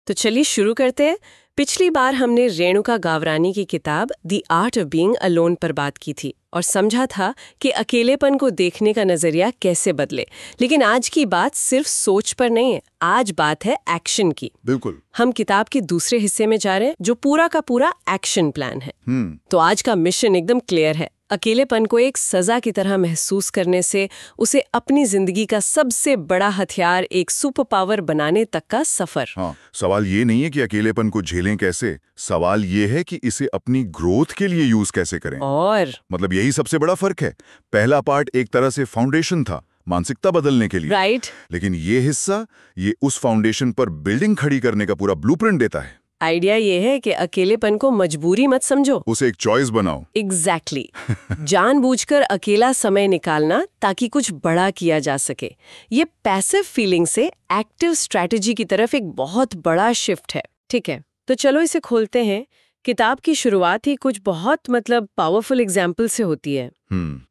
तो चलिए शुरू करते हैं। पिछली बार हमने रेणुका गावरानी की किताब the art of being alone पर बात की थी और समझा था कि अकेलेपन को देखने का नजरिया कैसे बदले। लेकिन आज की बात सिर्फ सोच पर नहीं है, आज बात है एक्शन की। बिल्कुल। हम किताब के दूसरे हिस्से में जा रहे हैं जो पूरा का पूरा एक्शन प्लान है। तो आज का मिशन एकदम क्लियर है। अकेलेपन को एक सजा की तरह महसूस करने से उसे अपनी जिंदगी का सबसे बड़ा हथियार, एक सुपर पावर बनाने तक का सफर। हाँ, सवाल ये नहीं है कि अकेलेपन को झेलें कैसे, सवाल ये है कि इसे अपनी ग्रोथ के लिए यूज कैसे करें। और मतलब यही सबसे बड़ा फर्क है। पहला पार्ट एक तरह से फाउंडेशन था, मानसिकता बदलने के लिए। राइट। लेकिन ये हिस्सा ये उस फाउंडेशन पर बिल्डिंग खड़ी करने का पूरा ब्लूप्रिंट देता है। आइडिया ये है कि अकेलेपन को मजबूरी मत समझो, उसे एक चॉइस बनाओ। एग्जैक्टली जानबूझकर अकेला समय निकालना ताकि कुछ बड़ा किया जा सके। ये पैसिव फीलिंग से एक्टिव स्ट्रैटेजी की तरफ एक बहुत बड़ा शिफ्ट है। ठीक है, तो चलो इसे खोलते हैं। किताब की शुरुआत ही कुछ बहुत पावरफुल एग्जाम्पल से होती है।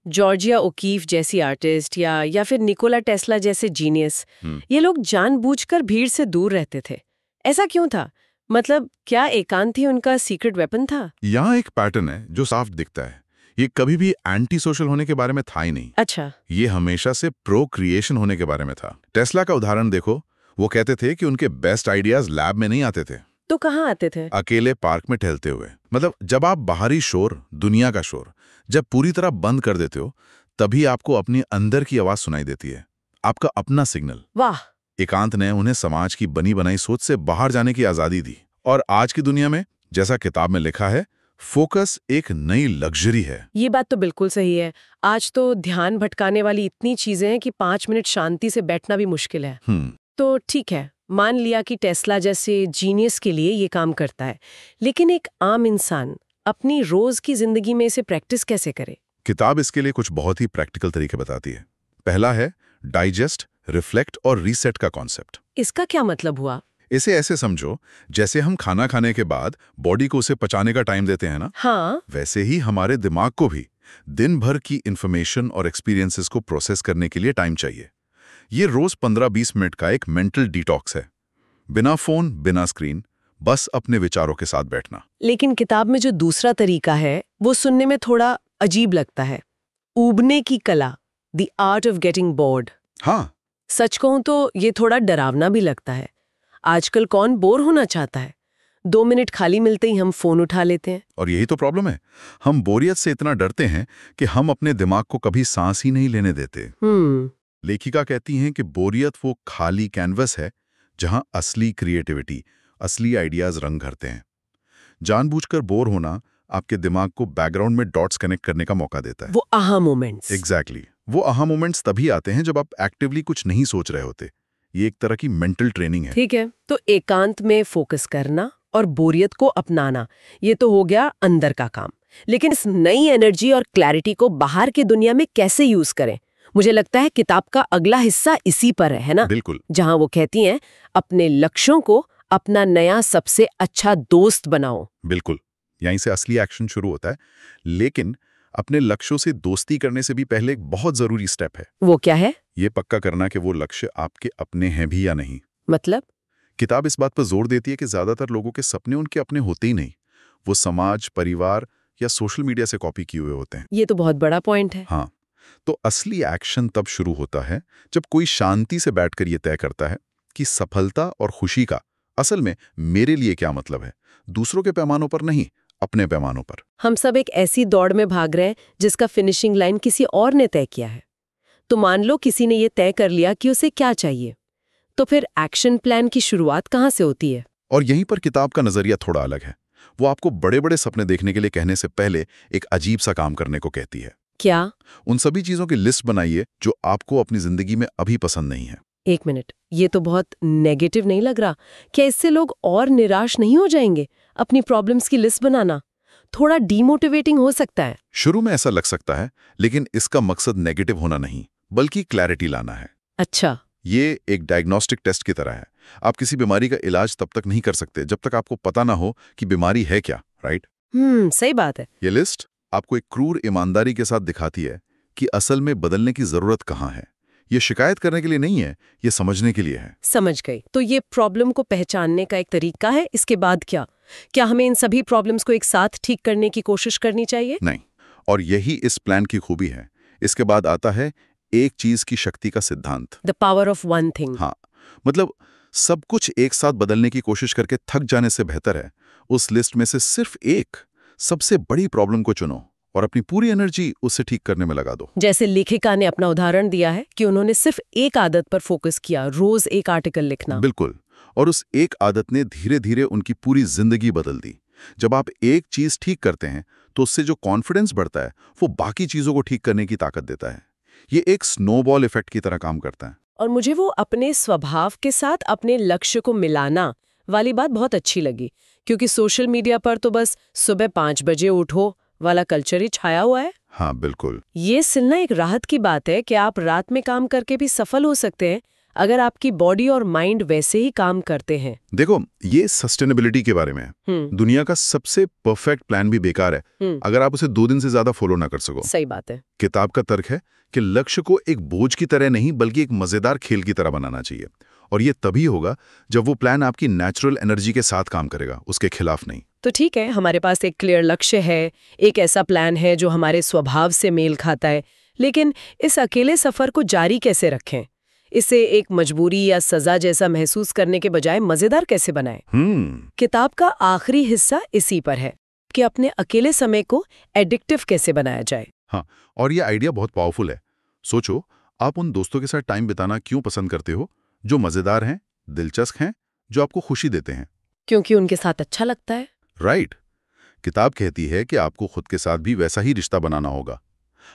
जॉर्जिया ओकीफ जैसी आर्टिस्ट या फिर निकोला टेस्ला जैसे जीनियस, ये लोग जानबूझकर भीड़ से दूर रहते थे। ऐसा क्यों था? मतलब क्या एकांत ही उनका सीक्रेट वेपन था? यहाँ एक पैटर्न है जो साफ दिखता है। ये कभी भी एंटी सोशल होने के बारे में था ही नहीं। अच्छा। ये हमेशा से प्रो क्रिएशन होने के बारे में था। टेस्ला का उदाहरण देखो, वो कहते थे कि उनके बेस्ट आइडियाज लैब में नहीं आते थे। तो कहाँ आते थे? अकेले पार्क में टहलते हुए। मतलब जब आप बाहरी शोर, दुनिया का शोर जब पूरी तरह बंद कर देते हो, तभी आपको अपनी अंदर की आवाज सुनाई देती है, आपका अपना सिग्नल। वाह। एकांत ने उन्हें समाज की बनी बनाई सोच से बाहर जाने की आजादी दी। और आज की दुनिया में, जैसा किताब में लिखा है, फोकस एक नई लग्जरी है। ये बात तो बिल्कुल सही है। आज तो ध्यान भटकाने वाली इतनी चीजें हैं कि 5 मिनट शांति से बैठना भी मुश्किल है। तो ठीक है, मान लिया कि टेस्ला जैसे जीनियस के लिए ये काम करता है, लेकिन एक आम इंसान अपनी रोज की जिंदगी में इसे प्रैक्टिस कैसे करे? किताब इसके लिए कुछ बहुत ही प्रैक्टिकल तरीके बताती है। पहला है डाइजेस्ट, रिफ्लेक्ट और रीसेट का कॉन्सेप्ट। इसका क्या मतलब हुआ? इसे ऐसे समझो, जैसे हम खाना खाने के बाद बॉडी को उसे पचाने का टाइम देते हैं ना, हाँ। वैसे ही हमारे दिमाग को भी दिन भर की इंफॉर्मेशन और एक्सपीरियंसेस को प्रोसेस करने के लिए टाइम चाहिए। ये रोज 15-20 मिनट का एक मेंटल डिटॉक्स है। बिना फोन, बिना स्क्रीन, बस अपने विचारों के साथ बैठना। लेकिन किताब में जो दूसरा तरीका है वो सुनने में थोड़ा अजीब लगता है। ऊबने की कला, the art of getting bored. हाँ, सच कहूं तो ये थोड़ा डरावना भी लगता है। आजकल कौन बोर होना चाहता है? 2 मिनट खाली मिलते ही हम फोन उठा लेते हैं। और यही तो प्रॉब्लम है। हम बोरियत से इतना डरते हैं कि हम अपने दिमाग को कभी सांस ही नहीं लेने देते। लेखिका कहती हैं कि बोरियत वो खाली कैनवस है जहां असली क्रिएटिविटी, असली आइडियाज रंग भरते हैं। जानबूझकर बोर होना आपके दिमाग को बैकग्राउंड में डॉट्स कनेक्ट करने का मौका देता है। वो आहा मोमेंट्स। एग्जैक्टली। वो आहा मोमेंट्स तभी आते हैं जब आप एक्टिवली कुछ नहीं सोच रहे होते। ये एक तरह की मेंटल ट्रेनिंग है। ठीक है, तो एकांत में फोकस करना और बोरियत को अपनाना, ये तो हो गया अंदर का काम। लेकिन इस नई एनर्जी और क्लैरिटी को बाहर की दुनिया में कैसे यूज करें? मुझे लगता है किताब का अगला हिस्सा इसी पर है ना? बिल्कुल। जहां वो कहती हैं अपने लक्ष्यों को अपना नया सबसे अच्छा दोस्त बनाओ। बिल्कुल, यहीं से असली एक्शन शुरू होता है। लेकिन अपने लक्ष्यों से दोस्ती करने से भी पहले एक बहुत जरूरी स्टेप है। वो क्या है? ये पक्का करना कि वो लक्ष्य आपके अपने हैं भी या नहीं। मतलब? किताब इस बात पर जोर देती है कि ज्यादातर लोगों के सपने उनके अपने होते ही नहीं, वो समाज, परिवार या सोशल मीडिया से कॉपी किए हुए होते हैं। ये तो बहुत बड़ा पॉइंट है। हाँ, तो असली एक्शन तब शुरू होता है जब कोई शांति से बैठकर ये तय करता है कि सफलता और खुशी का असल में मेरे लिए क्या मतलब है, दूसरों के पैमानों पर नहीं, अपने पैमानों पर। हम सब एक ऐसी दौड़ में भाग रहे हैं जिसका फिनिशिंग लाइन किसी और ने तय किया है। तो मान लो किसी ने ये तय कर लिया कि उसे क्या चाहिए, तो फिर एक्शन प्लान की शुरुआत कहाँ से होती है? और यहीं पर किताब का नजरिया थोड़ा अलग है। वो आपको बड़े बड़े सपने देखने के लिए कहने से पहले एक अजीब सा काम करने को कहती है। क्या? उन सभी चीजों की लिस्ट बनाइए जो आपको अपनी जिंदगी में अभी पसंद नहीं है। 1 मिनट, ये तो बहुत नेगेटिव नहीं लग रहा? क्या इससे लोग और निराश नहीं हो जाएंगे? अपनी प्रॉब्लम्स की लिस्ट बनाना थोड़ा डीमोटिवेटिंग हो सकता है। शुरू में ऐसा लग सकता है, लेकिन इसका मकसद नेगेटिव होना नहीं, बल्कि क्लैरिटी लाना है। अच्छा। ये एक डायग्नोस्टिक टेस्ट की तरह है। आप किसी बीमारी का इलाज तब तक नहीं कर सकते जब तक आपको पता ना हो कि बीमारी है क्या, राइट? सही बात है। ये लिस्ट आपको एक क्रूर ईमानदारी के साथ दिखाती है कि असल में बदलने की जरूरत कहाँ है। ये शिकायत करने के लिए नहीं है, ये समझने के लिए है। समझ गई। तो ये प्रॉब्लम को पहचानने का एक तरीका है। इसके बाद क्या क्या हमें इन सभी प्रॉब्लम्स को एक साथ ठीक करने की कोशिश करनी चाहिए? नहीं, और यही इस प्लान की खूबी है। इसके बाद आता है एक चीज की शक्ति का सिद्धांत। The power of one thing. हाँ, मतलब सब कुछ एक साथ बदलने की कोशिश करके थक जाने से बेहतर है उस लिस्ट में से सिर्फ एक सबसे बड़ी प्रॉब्लम को चुनो और अपनी पूरी एनर्जी उसे ठीक करने में लगा दो। जैसे लेखिका ने अपना उदाहरण दिया है कि उन्होंने सिर्फ एक आदत पर फोकस किया, रोज एक आर्टिकल लिखना। बिल्कुल, और उस एक आदत ने धीरे धीरे उनकी पूरी जिंदगी बदल दी। जब आप एक चीज ठीक करते हैं तो उससे जो कॉन्फिडेंस बढ़ता है वो बाकी चीजों को ठीक करने की ताकत देता है। ये एक स्नोबॉल इफेक्ट की तरह काम करता है। और मुझे वो अपने स्वभाव के साथ अपने लक्ष्य को मिलाना वाली बात बहुत अच्छी लगी, क्योंकि सोशल मीडिया पर तो बस सुबह 5 बजे उठो वाला कल्चर ही छाया हुआ है। हाँ बिल्कुल। ये सुनना एक राहत की बात है कि आप रात में काम करके भी सफल हो सकते हैं अगर आपकी बॉडी और माइंड वैसे ही काम करते हैं। देखो, ये सस्टेनेबिलिटी के बारे में है। दुनिया का सबसे परफेक्ट प्लान भी बेकार है अगर आप उसे 2 दिन से ज्यादा फॉलो ना कर सको। सही बात है। किताब का तर्क है कि लक्ष्य को एक बोझ की तरह नहीं बल्कि एक मजेदार खेल की तरह बनाना चाहिए, और ये तभी होगा जब वो प्लान आपकी नेचुरल एनर्जी के साथ काम करेगा, उसके खिलाफ नहीं। तो ठीक है, हमारे पास एक क्लियर लक्ष्य है, एक ऐसा प्लान है जो हमारे स्वभाव से मेल खाता है, लेकिन इस अकेले सफर को जारी कैसे रखें? इसे एक मजबूरी या सजा जैसा महसूस करने के बजाय मजेदार कैसे बनाएं? किताब का आखिरी हिस्सा इसी पर है कि अपने अकेले समय को एडिक्टिव कैसे बनाया जाए। हाँ, और ये आइडिया बहुत पावरफुल है। सोचो, आप उन दोस्तों के साथ टाइम बिताना क्यों पसंद करते हो जो मजेदार हैं, दिलचस्प हैं, जो आपको खुशी देते हैं? क्योंकि उनके साथ अच्छा लगता है। राइट। किताब कहती है कि आपको खुद के साथ भी वैसा ही रिश्ता बनाना होगा।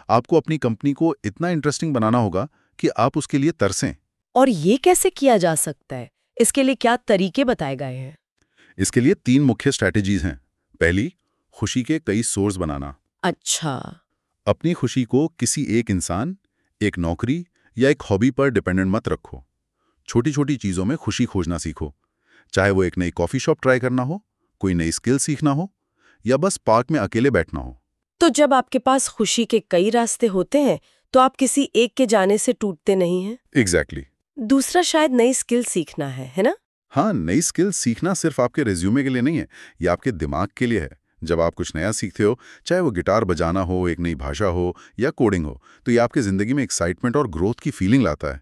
आपको अपनी कंपनी को इतना इंटरेस्टिंग बनाना होगा कि आप उसके लिए तरसें। और ये कैसे किया जा सकता है? इसके लिए क्या तरीके बताए गए हैं? इसके लिए 3 मुख्य स्ट्रैटेजीज हैं। पहली, खुशी के कई सोर्स बनाना। अच्छा। अपनी खुशी को किसी एक इंसान, एक नौकरी या एक हॉबी पर डिपेंडेंट मत रखो। छोटी छोटी चीजों में खुशी खोजना सीखो, चाहे वो एक नई कॉफी शॉप ट्राई करना हो, कोई नई स्किल सीखना हो, या बस पार्क में अकेले बैठना हो। तो जब आपके पास खुशी के कई रास्ते होते हैं तो आप किसी एक के जाने से टूटते नहीं हैं। एग्जैक्टली। दूसरा शायद नई स्किल सीखना है ना? हाँ, नई स्किल सीखना सिर्फ आपके रिज्यूमे के लिए नहीं है, ये आपके दिमाग के लिए है। जब आप कुछ नया सीखते हो, चाहे वो गिटार बजाना हो, एक नई भाषा हो या कोडिंग हो, तो ये आपकी जिंदगी में एक्साइटमेंट और ग्रोथ की फीलिंग लाता है।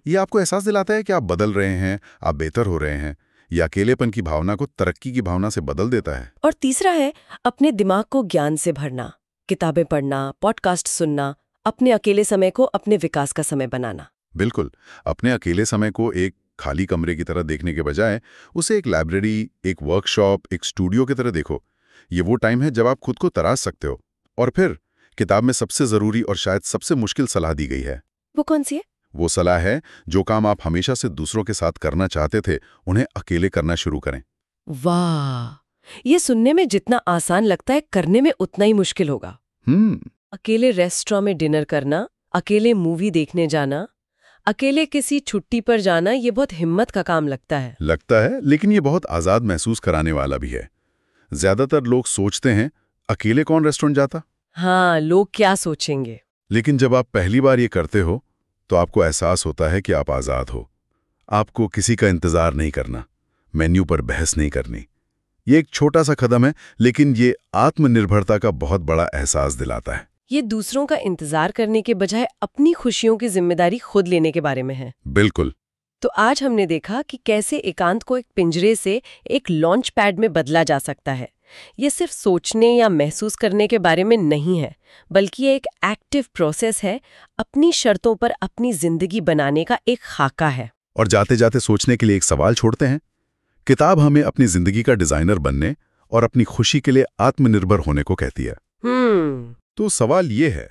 ये आपको एहसास दिलाता है कि आप बदल रहे हैं, आप बेहतर हो रहे हैं। यह अकेलेपन की भावना को तरक्की की भावना से बदल देता है। और तीसरा है अपने दिमाग को ज्ञान से भरना, किताबें पढ़ना, पॉडकास्ट सुनना, अपने अकेले समय को अपने विकास का समय बनाना। बिल्कुल, अपने अकेले समय को एक खाली कमरे की तरह देखने के बजाय उसे एक लाइब्रेरी, एक वर्कशॉप, एक स्टूडियो की तरह देखो। ये वो टाइम है जब आप खुद को तराश सकते हो। और फिर किताब में सबसे जरूरी और शायद सबसे मुश्किल सलाह दी गई है। वो कौन सी है? वो सलाह है, जो काम आप हमेशा से दूसरों के साथ करना चाहते थे, उन्हें अकेले करना शुरू करें। वाह, ये सुनने में जितना आसान लगता है, करने में उतना ही मुश्किल होगा। अकेले रेस्टोरेंट में डिनर करना, अकेले मूवी देखने जाना, अकेले किसी छुट्टी पर जाना, ये बहुत हिम्मत का काम लगता है। लेकिन ये बहुत आजाद महसूस कराने वाला भी है। ज्यादातर लोग सोचते हैं, अकेले कौन रेस्टोरेंट जाता? हाँ, लोग क्या सोचेंगे? लेकिन जब आप पहली बार ये करते हो तो आपको एहसास होता है कि आप आजाद हो। आपको किसी का इंतजार नहीं करना, मेन्यू पर बहस नहीं करनी। ये एक छोटा सा कदम है, लेकिन ये आत्मनिर्भरता का बहुत बड़ा एहसास दिलाता है। ये दूसरों का इंतजार करने के बजाय अपनी खुशियों की जिम्मेदारी खुद लेने के बारे में है। बिल्कुल। तो आज हमने देखा कि कैसे एकांत को एक पिंजरे से एक लॉन्च पैड में बदला जा सकता है। ये सिर्फ सोचने या महसूस करने के बारे में नहीं है, बल्कि एक एक्टिव प्रोसेस है, अपनी शर्तों पर अपनी जिंदगी बनाने का एक खाका है। और जाते जाते सोचने के लिए एक सवाल छोड़ते हैं। किताब हमें अपनी जिंदगी का डिजाइनर बनने और अपनी खुशी के लिए आत्मनिर्भर होने को कहती है। तो सवाल ये है,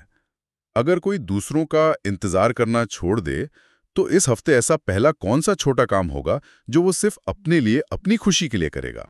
अगर कोई दूसरों का इंतजार करना छोड़ दे, तो इस हफ्ते ऐसा पहला कौन सा छोटा काम होगा जो वो सिर्फ अपने लिए, अपनी खुशी के लिए करेगा?